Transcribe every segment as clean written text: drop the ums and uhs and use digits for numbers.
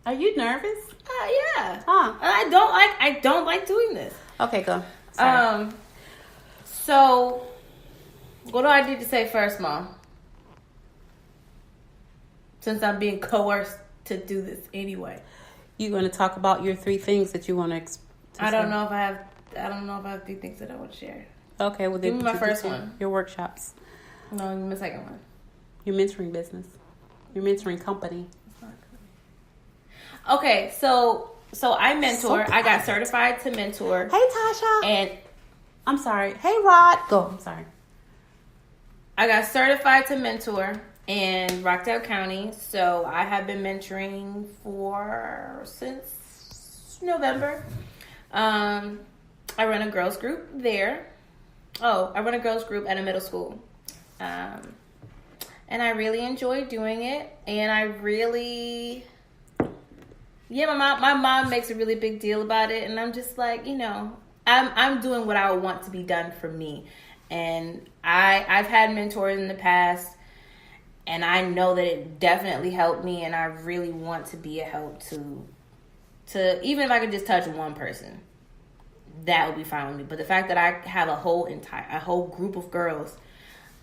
Are you nervous? Yeah. Huh. I don't like doing this. Okay, go. Sorry. So what do I need to say first, Mom? Since I'm being coerced to do this anyway. You're going to talk about your 3 things that you want to I don't know if I have 3 things that I want to share. Okay, well then give me my first one. Your workshops. No, give me my second one. Your mentoring business. Your mentoring company. Okay, so I mentor. I got certified to mentor. Hey, Tasha. And I'm sorry. Hey, Rod. Go. I'm sorry. I got certified to mentor in Rockdale County. So I have been mentoring since November. I run a girls group there. I run a girls group at a middle school. And I really enjoy doing it. And I really... Yeah, my mom makes a really big deal about it, and I'm just like, I'm doing what I would want to be done for me. And I've had mentors in the past, and I know that it definitely helped me, and I really want to be a help to even if I could just touch one person, that would be fine with me. But the fact that I have a whole group of girls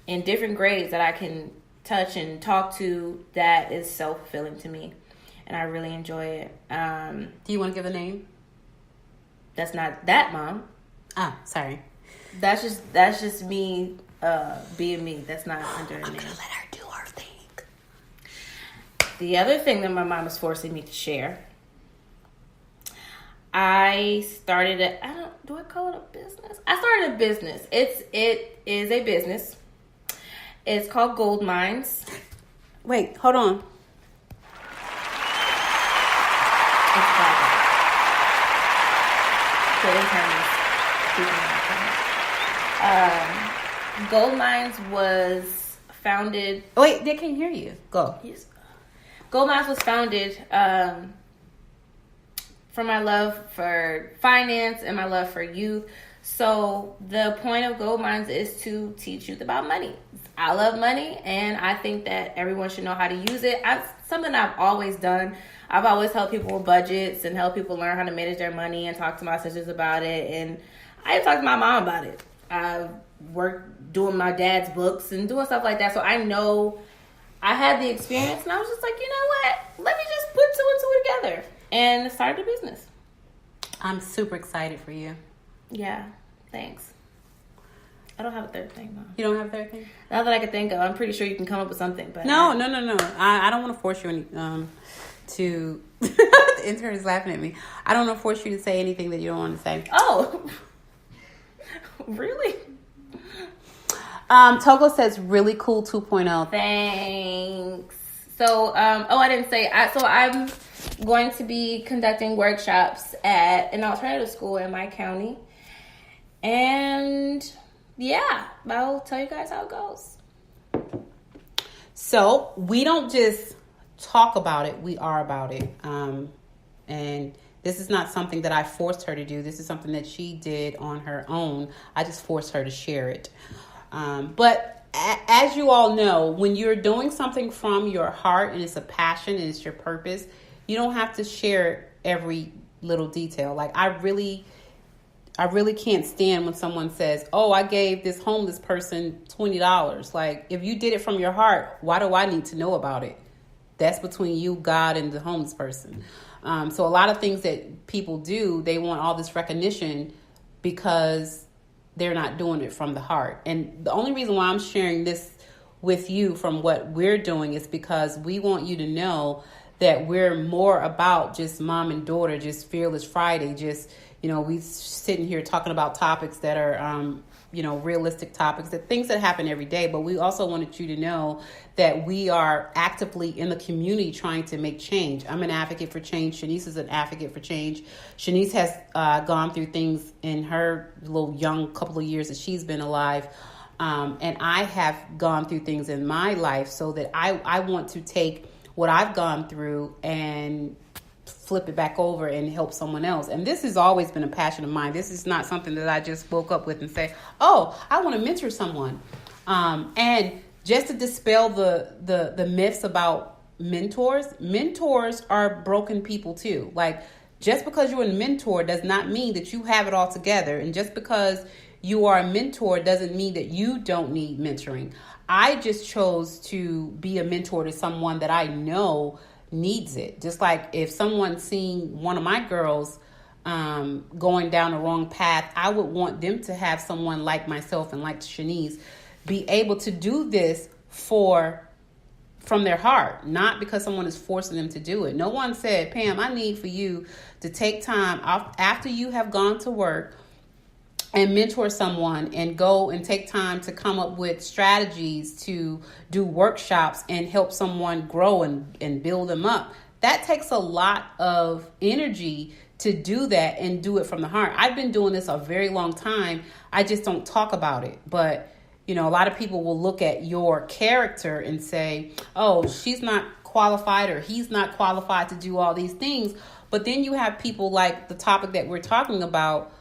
in different grades that I can touch and talk to, that is so fulfilling to me. And I really enjoy it. Do you want to give a name? That's not that, Mom. Sorry. That's just me being me. That's not under a name. I'm gonna let her do her thing. The other thing that my mom is forcing me to share, I started do I call it a business? I started a business. It is a business. It's called Gold Mines. Wait, hold on. Gold Mines was founded... Wait, they can't hear you. Go. Yes. Gold Mines was founded from my love for finance and my love for youth. So the point of Gold Mines is to teach youth about money. I love money, and I think that everyone should know how to use it. Something I've always done. I've always helped people with budgets and help people learn how to manage their money and talk to my sisters about it. And I talked to my mom about it. I've worked doing my dad's books and doing stuff like that. So I know I had the experience, and I was just like, you know what? Let me just put 2 and 2 together and start a business. I'm super excited for you. Yeah, thanks. I don't have a third thing, though. You don't have a third thing? Not that I can think of. I'm pretty sure you can come up with something. But No. I don't want to force you to... The intern is laughing at me. I don't want to force you to say anything that you don't want to say. Oh. Really? Togo says really cool 2.0. Thanks. So, I didn't say. So I'm going to be conducting workshops at an alternative school in my county. And yeah, I'll tell you guys how it goes. So we don't just talk about it. We are about it. And this is not something that I forced her to do. This is something that she did on her own. I just forced her to share it. But as you all know, when you're doing something from your heart and it's a passion and it's your purpose, you don't have to share every little detail. Like I really can't stand when someone says, oh, I gave this homeless person $20. Like if you did it from your heart, why do I need to know about it? That's between you, God, and the homeless person. So a lot of things that people do, they want all this recognition because they're not doing it from the heart. And the only reason why I'm sharing this with you from what we're doing is because we want you to know that we're more about just mom and daughter, just Fearless Friday, just, we sitting here talking about topics that are, realistic topics, that things that happen every day. But we also wanted you to know that we are actively in the community trying to make change. I'm an advocate for change. Shanice is an advocate for change. Shanice has gone through things in her little young couple of years that she's been alive. And I have gone through things in my life so that I want to take what I've gone through and flip it back over and help someone else. And this has always been a passion of mine. This is not something that I just woke up with and say, oh, I want to mentor someone. And just to dispel the myths about mentors are broken people too. Like, just because you're a mentor does not mean that you have it all together. And just because you are a mentor doesn't mean that you don't need mentoring. I just chose to be a mentor to someone that I know needs it. Just like if someone's seeing one of my girls going down the wrong path, I would want them to have someone like myself and like Shanice be able to do this from their heart, not because someone is forcing them to do it. No one said, Pam, I need for you to take time off after you have gone to work and mentor someone and go and take time to come up with strategies to do workshops and help someone grow and build them up. That takes a lot of energy to do that and do it from the heart. I've been doing this a very long time. I just don't talk about it. But, you know, a lot of people will look at your character and say, oh, she's not qualified or he's not qualified to do all these things. But then you have people like the topic that we're talking about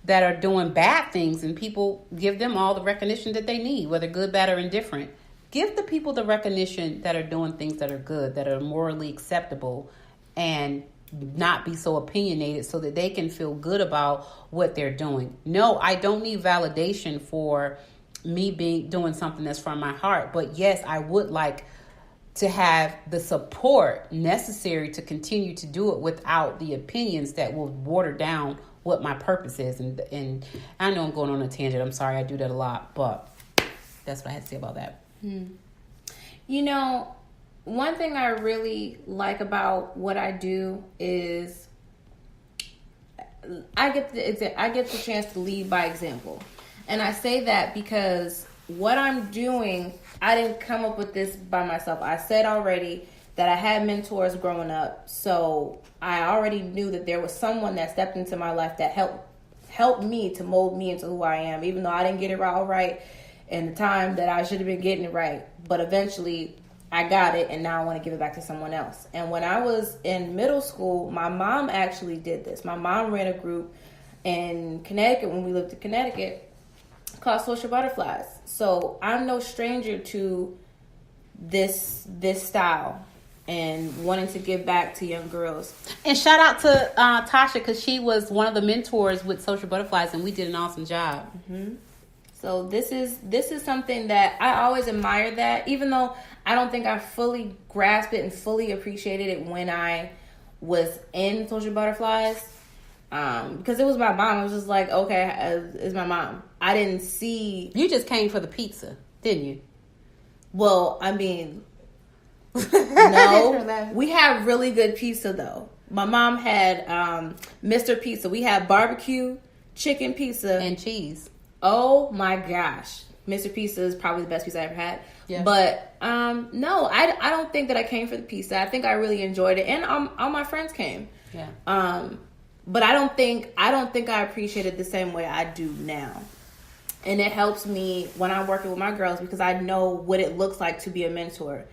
that are doing bad things, and people give them all the recognition that they need, whether good, bad, or indifferent. Give the people the recognition that are doing things that are good, that are morally acceptable, and not be so opinionated so that they can feel good about what they're doing. No, I don't need validation for me doing something that's from my heart. But yes, I would like to have the support necessary to continue to do it without the opinions that will water down what my purpose is. And I know I'm going on a tangent. I'm sorry, I do that a lot, but that's what I had to say about that. You know, one thing I really like about what I do is I get the chance to lead by example. And I say that because what I'm doing, I didn't come up with this by myself. I said already that I had mentors growing up. So I already knew that there was someone that stepped into my life that helped me to mold me into who I am, even though I didn't get it all right in the time that I should have been getting it right. But eventually I got it, and now I want to give it back to someone else. And when I was in middle school, my mom actually did this. My mom ran a group in Connecticut when we lived in Connecticut called Social Butterflies. So I'm no stranger to this style and wanting to give back to young girls. And shout out to Tasha, because she was one of the mentors with Social Butterflies, and we did an awesome job. Mm-hmm. So this is something that I always admire, that even though I don't think I fully grasped it and fully appreciated it when I was in Social Butterflies, because it was my mom. I was just like, okay, it's my mom. I didn't see. You just came for the pizza, didn't you? Well, I mean, no. We have really good pizza though. My mom had Mr. Pizza. We had barbecue, chicken pizza, and cheese. Oh my gosh. Mr. Pizza is probably the best pizza I ever had. Yeah. But no, I don't think that I came for the pizza. I think I really enjoyed it, and all my friends came. Yeah. But I don't think I appreciate it the same way I do now. And it helps me when I'm working with my girls, because I know what it looks like to be a mentor.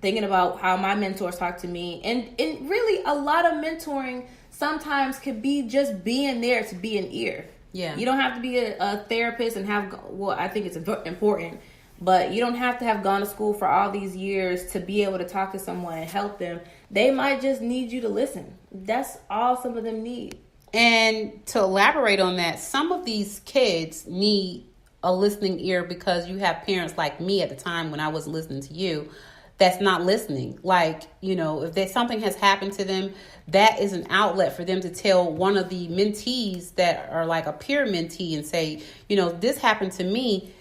Thinking about how my mentors talk to me, and really a lot of mentoring sometimes could be just being there to be an ear. Yeah. You don't have to be a therapist and I think it's important, but you don't have to have gone to school for all these years to be able to talk to someone and help them. They might just need you to listen. That's all some of them need. And to elaborate on that, some of these kids need a listening ear because you have parents like me at the time when I was listening to you that's not listening. Like, you know, if something has happened to them, that is an outlet for them to tell one of the mentees that are like a peer mentee and say, you know, this happened to me,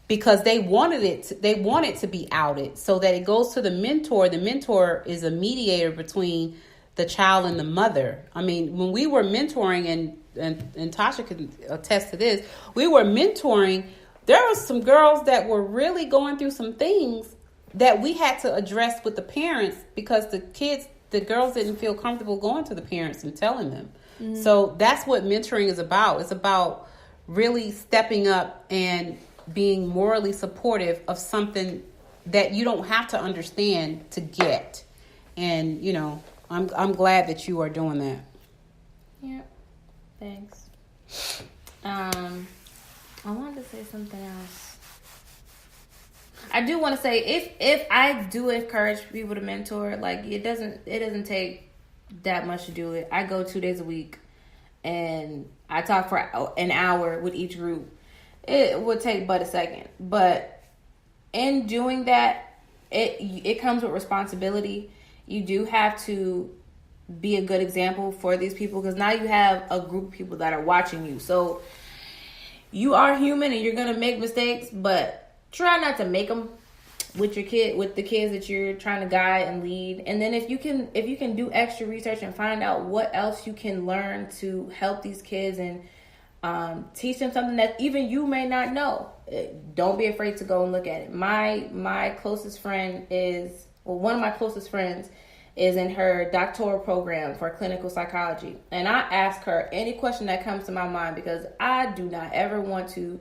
because they wanted it to be outed, so that it goes to the mentor. The mentor is a mediator between the child and the mother. I mean, when we were mentoring, and Tasha can attest to this, we were mentoring, there were some girls that were really going through some things that we had to address with the parents, because the girls didn't feel comfortable going to the parents and telling them. Mm-hmm. So that's what mentoring is about. It's about really stepping up and being morally supportive of something that you don't have to understand to get. And, you know, I'm glad that you are doing that. Yeah. Thanks. I wanted to say something else. I do want to say if I do encourage people to mentor, like it doesn't take that much to do it. I go 2 days a week and I talk for an hour with each group. It would take but a second, but in doing that, it comes with responsibility. You do have to be a good example for these people because now you have a group of people that are watching you. So you are human and you're gonna make mistakes, but try not to make them with the kids that you're trying to guide and lead. And then if you can do extra research and find out what else you can learn to help these kids and teach them something that even you may not know, don't be afraid to go and look at it. My closest friend one of my closest friends is in her doctoral program for clinical psychology. And I ask her any question that comes to my mind because I do not ever want to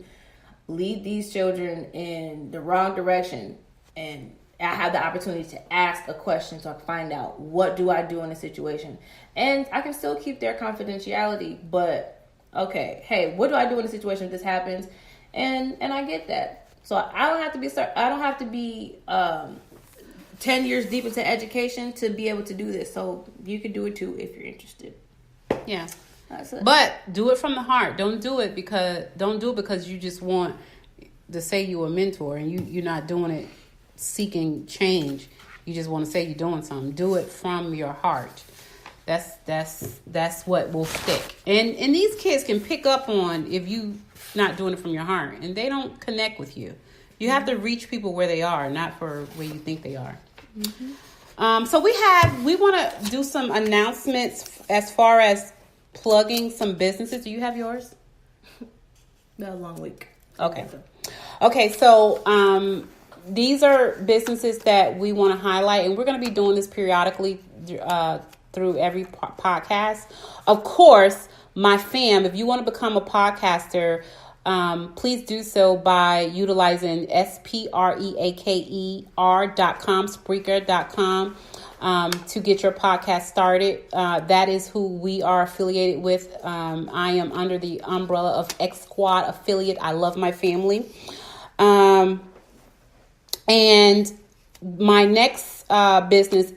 lead these children in the wrong direction. And I have the opportunity to ask a question so I can find out what do I do in a situation. And I can still keep their confidentiality, but okay, hey, what do I do in a situation if this happens? And I get that. So I don't have to be 10 years deep into education to be able to do this. So you can do it too if you're interested. Yeah. That's it. But do it from the heart. Don't do it because you just want to say you're a mentor and you're not doing it seeking change. You just want to say you're doing something. Do it from your heart. That's what will stick. And these kids can pick up on if you not doing it from your heart and they don't connect with you. You have to reach people where they are, not for where you think they are. Mm-hmm. So we want to do some announcements as far as plugging some businesses. Do you have yours? A long week. Okay. So these are businesses that we want to highlight, and we're going to be doing this periodically through every podcast. Of course, my fam, if you want to become a podcaster, please do so by utilizing Spreaker.com, Spreaker.com, to get your podcast started. That is who we are affiliated with. I am under the umbrella of X Squad affiliate. I love my family. And my next business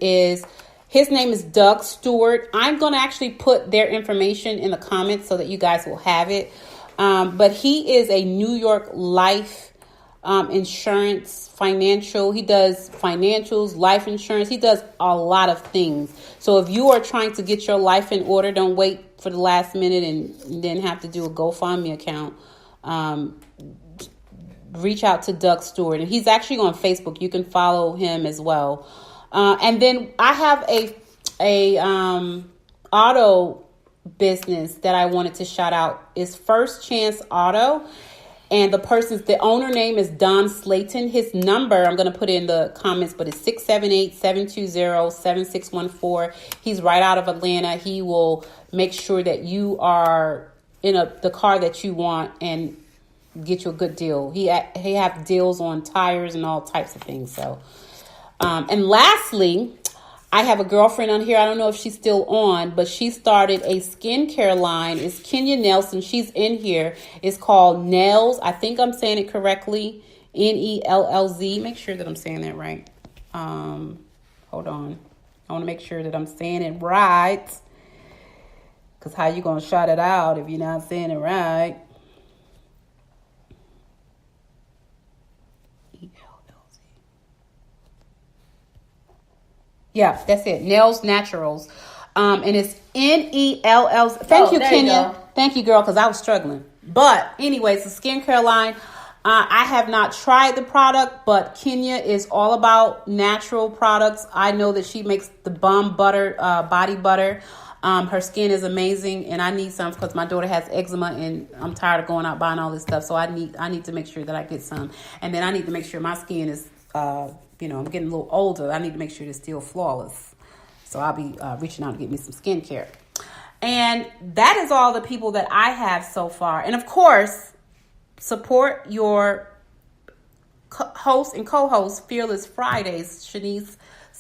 his name is Doug Stewart. I'm going to actually put their information in the comments so that you guys will have it. But he is a New York life insurance financial. He does financials, life insurance. He does a lot of things. So if you are trying to get your life in order, don't wait for the last minute and then have to do a GoFundMe account. Reach out to Doug Stewart. And he's actually on Facebook. You can follow him as well. And then I have a auto business that I wanted to shout out is First Chance Auto, and the owner name is Don Slayton. His number I'm going to put in the comments, but it's 678-720-7614. He's right out of Atlanta. He will make sure that you are in the car that you want and get you a good deal. He have deals on tires and all types of things. So and lastly, I have a girlfriend on here. I don't know if she's still on, but she started a skincare line. It's Kenya Nelson. She's in here. It's called Nellz. I think I'm saying it correctly. Nellz. Make sure that I'm saying that right. Hold on. I want to make sure that I'm saying it right. Because how you going to shout it out if you're not saying it right? Yeah, that's it. Nellz Naturals. And it's Nellz. Thank you, Kenya. Thank you, girl, because I was struggling. But anyways, the skincare line. I have not tried the product, but Kenya is all about natural products. I know that she makes the bomb butter, body butter. Her skin is amazing, and I need some because my daughter has eczema, and I'm tired of going out buying all this stuff. So I need to make sure that I get some, and then I need to make sure my skin is. I'm getting a little older. I need to make sure it's still flawless. So I'll be reaching out to get me some skincare. And that is all the people that I have so far. And of course, support your host and co-host, Fearless Fridays, Shanice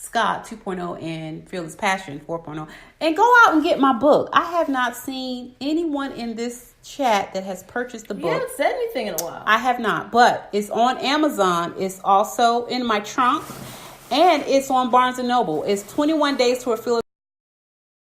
Scott 2.0 and Fearless Passion 4.0, and go out and get my book. I have not seen anyone in this chat that has purchased the book. You haven't said anything in a while. I have not, but it's on Amazon. It's also in my trunk, and it's on Barnes & Noble. It's 21 Days to a Fearless